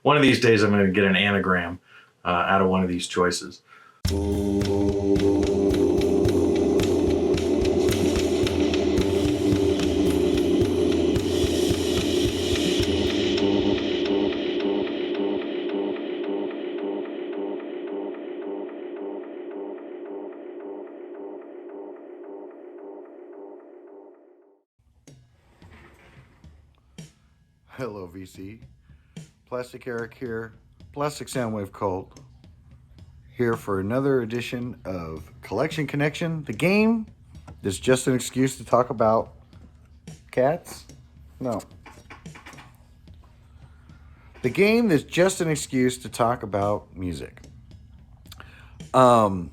One of these days, I'm going to get an anagram out of one of these choices. Hello, VC. Plastic Eric here, Plastic Soundwave Cult, here for another edition of Collection Connection, the game that's just an excuse to talk about cats? No. The game that's just an excuse to talk about music. I'm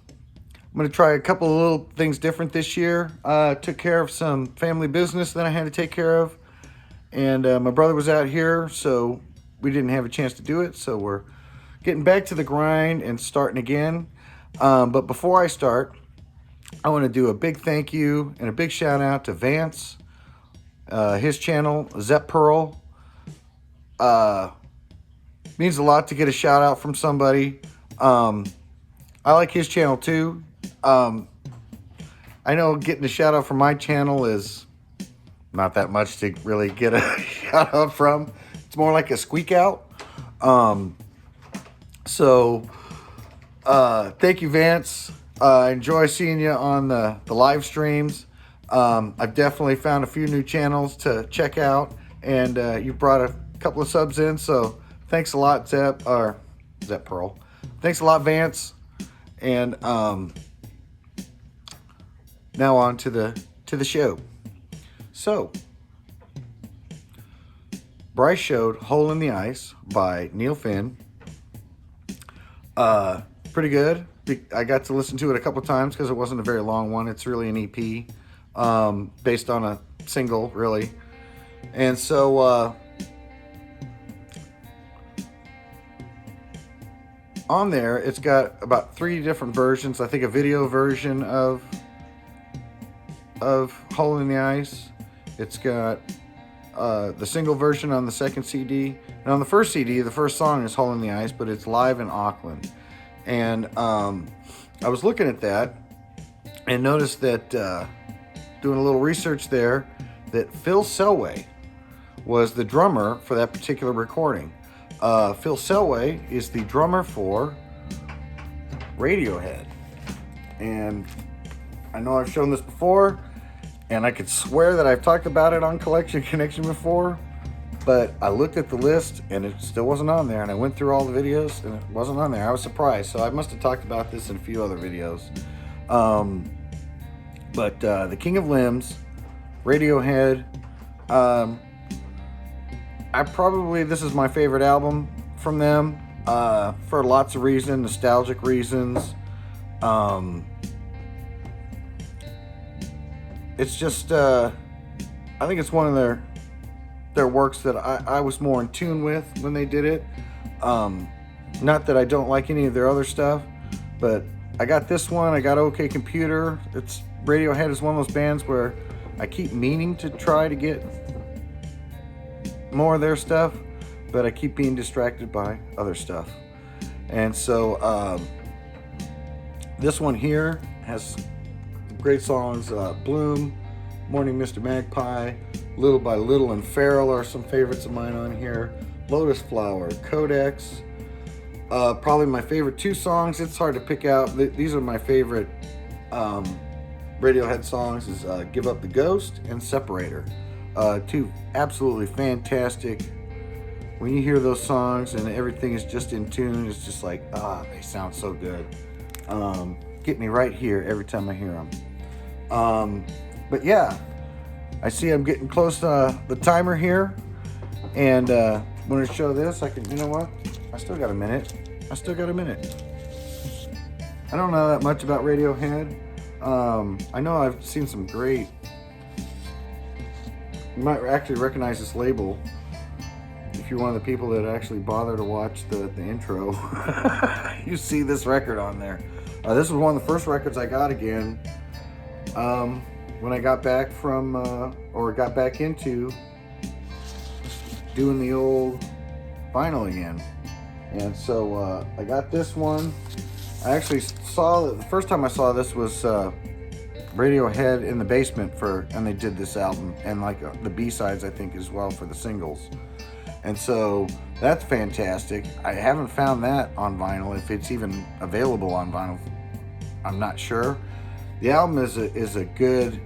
going to try a couple of little things different this year. Took care of some family business that I had to take care of. And my brother was out here, so we didn't have a chance to do it. So we're getting back to the grind and starting again. But before I start, I want to do a big thank you and a big shout out to Vance. His channel, Zeppaerl. Means a lot to get a shout out from somebody. I like his channel too. I know getting a shout out from my channel is not that much to really get a shout out from. It's more like a squeak out. Thank you, Vance. I enjoy seeing you on the live streams. I've definitely found a few new channels to check out, and you brought a couple of subs in, so thanks a lot, Zeppaerl. Thanks a lot, Vance. And now on to the show. So, Bryce showed Hole in the Ice by Neil Finn. Pretty good. I got to listen to it a couple times because it wasn't a very long one. It's really an EP based on a single, really. And so on there, it's got about 3 different versions. I think a video version of Hole in the Ice. It's got the single version on the second CD. And on the first CD, the first song is Hole in the Ice, but it's live in Auckland. And I was looking at that and noticed that, doing a little research there, that Phil Selway was the drummer for that particular recording. Phil Selway is the drummer for Radiohead. And I know I've shown this before, and I could swear that I've talked about it on Collection Connection before, but I looked at the list and it still wasn't on there, and I went through all the videos and it wasn't on there. I was surprised, so I must have talked about this in a few other videos. But The King of Limbs, Radiohead, this is my favorite album from them, for lots of reasons, nostalgic reasons. It's just, I think it's one of their works that I was more in tune with when they did it. Not that I don't like any of their other stuff, but I got this one. I got OK Computer. Radiohead is one of those bands where I keep meaning to try to get more of their stuff, but I keep being distracted by other stuff. And so this one here has great songs. Bloom, Morning Mr. Magpie, Little by Little, and Feral are some favorites of mine on here. Lotus Flower, Codex. Probably my favorite 2 songs. It's hard to pick out. These are my favorite Radiohead songs is Give Up the Ghost and Separator. 2 absolutely fantastic. When you hear those songs and everything is just in tune, it's just like, they sound so good. Get me right here every time I hear them. But yeah, I see I'm getting close to the timer here, and I'm going to show this. You know what? I still got a minute. I don't know that much about Radiohead. I know I've seen some great. You might actually recognize this label if you're one of the people that actually bother to watch the intro. You see this record on there. This was one of the first records I got again when I got back from, or got back into doing the old vinyl again. And so I got this one. I actually saw the first time I saw this was Radiohead in the basement and they did this album, and like the B-sides I think as well for the singles. And so that's fantastic. I haven't found that on vinyl. If it's even available on vinyl, I'm not sure. The album is a good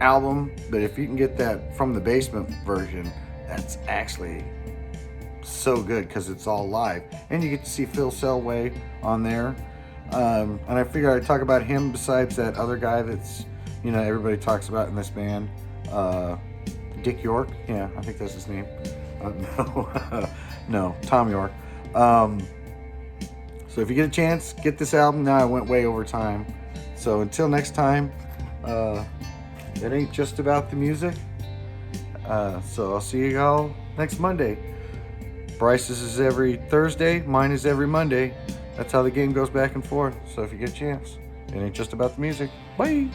album, but if you can get that from the basement version, that's actually so good because it's all live, and you get to see Phil Selway on there. And I figured I'd talk about him besides that other guy that's, you know, everybody talks about in this band, Dick York. Yeah, I think that's his name. No, Tom York. So if you get a chance, get this album. Now I went way over time. So until next time, it ain't just about the music. So I'll see you all next Monday. Bryce's is every Thursday. Mine is every Monday. That's how the game goes back and forth. So if you get a chance, it ain't just about the music. Bye.